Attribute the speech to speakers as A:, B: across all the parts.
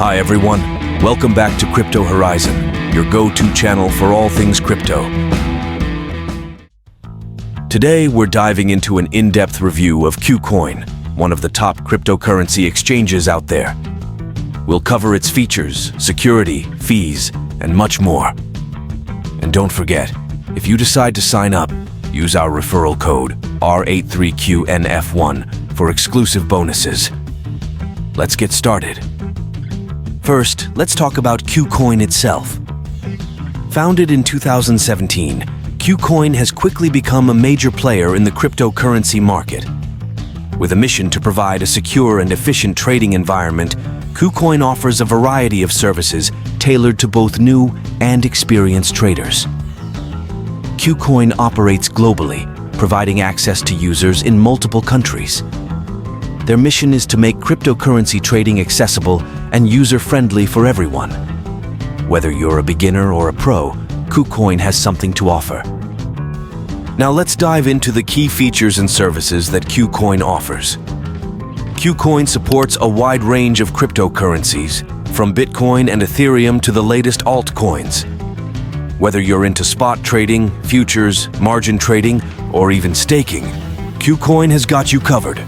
A: Hi everyone, welcome back to Crypto Horizon, your go-to channel for all things crypto. Today we're diving into an in-depth review of KuCoin, one of the top cryptocurrency exchanges out there. We'll cover its features, security, fees, and much more. And don't forget, if you decide to sign up, use our referral code r83QNF1 for exclusive bonuses. Let's get started. First, let's talk about KuCoin itself. Founded in 2017, KuCoin has quickly become a major player in the cryptocurrency market. With a mission to provide a secure and efficient trading environment, KuCoin offers a variety of services tailored to both new and experienced traders. KuCoin operates globally, providing access to users in multiple countries. Their mission is to make cryptocurrency trading accessible and user-friendly for everyone. Whether you're a beginner or a pro, KuCoin has something to offer. Now let's dive into the key features and services that KuCoin offers. KuCoin supports a wide range of cryptocurrencies, from Bitcoin and Ethereum to the latest altcoins. Whether you're into spot trading, futures, margin trading, or even staking, KuCoin has got you covered.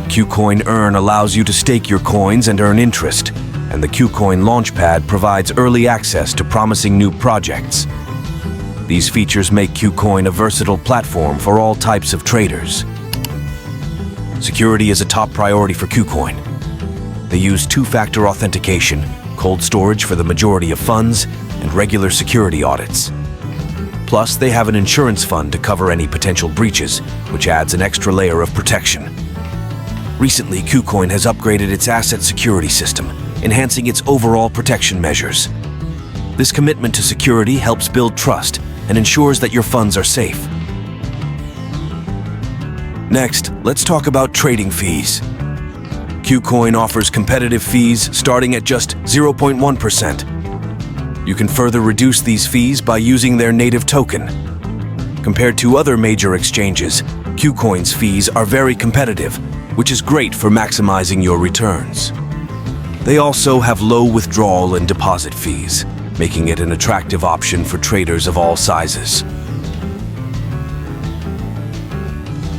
A: KuCoin Earn allows you to stake your coins and earn interest, and the KuCoin Launchpad provides early access to promising new projects. These features make KuCoin a versatile platform for all types of traders. Security is a top priority for KuCoin. They use two-factor authentication, cold storage for the majority of funds, and regular security audits. Plus, they have an insurance fund to cover any potential breaches, which adds an extra layer of protection. Recently, KuCoin has upgraded its asset security system, enhancing its overall protection measures. This commitment to security helps build trust and ensures that your funds are safe. Next, let's talk about trading fees. KuCoin offers competitive fees starting at just 0.1%. You can further reduce these fees by using their native token. Compared to other major exchanges, KuCoin's fees are very competitive, which is great for maximizing your returns. They also have low withdrawal and deposit fees, making it an attractive option for traders of all sizes.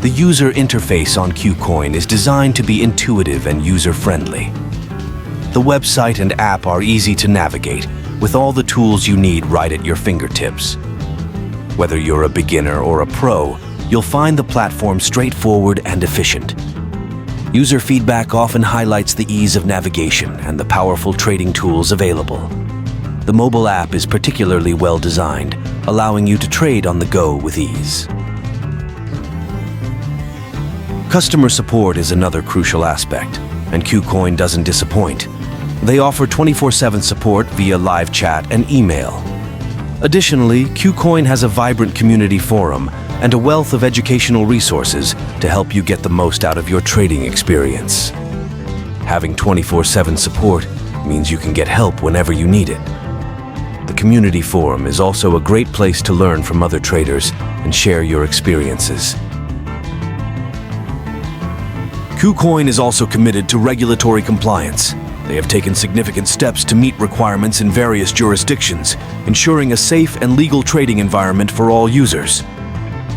A: The user interface on KuCoin is designed to be intuitive and user-friendly. The website and app are easy to navigate, with all the tools you need right at your fingertips. Whether you're a beginner or a pro, you'll find the platform straightforward and efficient. User feedback often highlights the ease of navigation and the powerful trading tools available. The mobile app is particularly well designed, allowing you to trade on the go with ease. Customer support is another crucial aspect, and KuCoin doesn't disappoint. They offer 24/7 support via live chat and email. Additionally, KuCoin has a vibrant community forum and a wealth of educational resources to help you get the most out of your trading experience. Having 24/7 support means you can get help whenever you need it. The community forum is also a great place to learn from other traders and share your experiences. KuCoin is also committed to regulatory compliance. They have taken significant steps to meet requirements in various jurisdictions, ensuring a safe and legal trading environment for all users.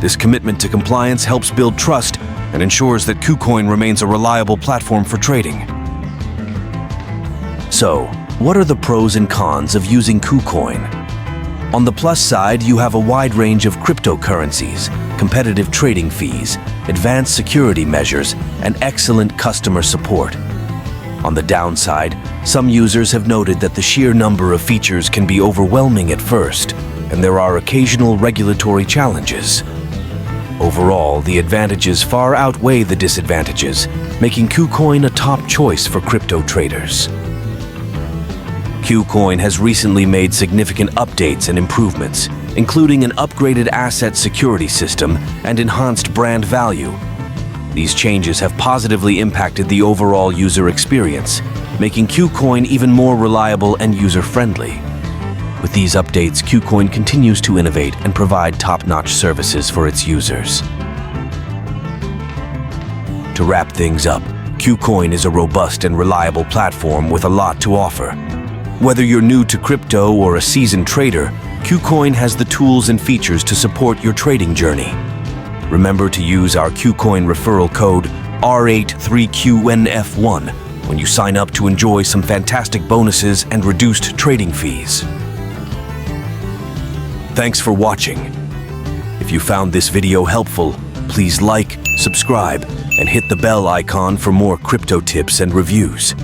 A: This commitment to compliance helps build trust and ensures that KuCoin remains a reliable platform for trading. So, what are the pros and cons of using KuCoin? On the plus side, you have a wide range of cryptocurrencies, competitive trading fees, advanced security measures, and excellent customer support. On the downside, some users have noted that the sheer number of features can be overwhelming at first, and there are occasional regulatory challenges. Overall, the advantages far outweigh the disadvantages, making KuCoin a top choice for crypto traders. KuCoin has recently made significant updates and improvements, including an upgraded asset security system and enhanced brand value. These changes have positively impacted the overall user experience, making KuCoin even more reliable and user-friendly. With these updates, KuCoin continues to innovate and provide top-notch services for its users. To wrap things up, KuCoin is a robust and reliable platform with a lot to offer. Whether you're new to crypto or a seasoned trader, KuCoin has the tools and features to support your trading journey. Remember to use our KuCoin referral code r83QNF1 when you sign up to enjoy some fantastic bonuses and reduced trading fees. Thanks for watching. If you found this video helpful, please like, subscribe, and hit the bell icon for more crypto tips and reviews.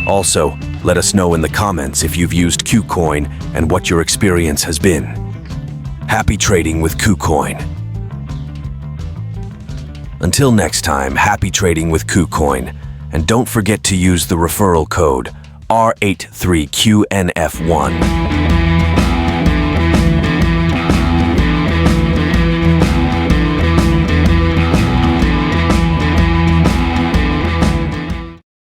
A: Also, let us know in the comments if you've used KuCoin and what your experience has been. Happy trading with KuCoin. Until next time, happy trading with KuCoin, and don't forget to use the referral code r83QNF1.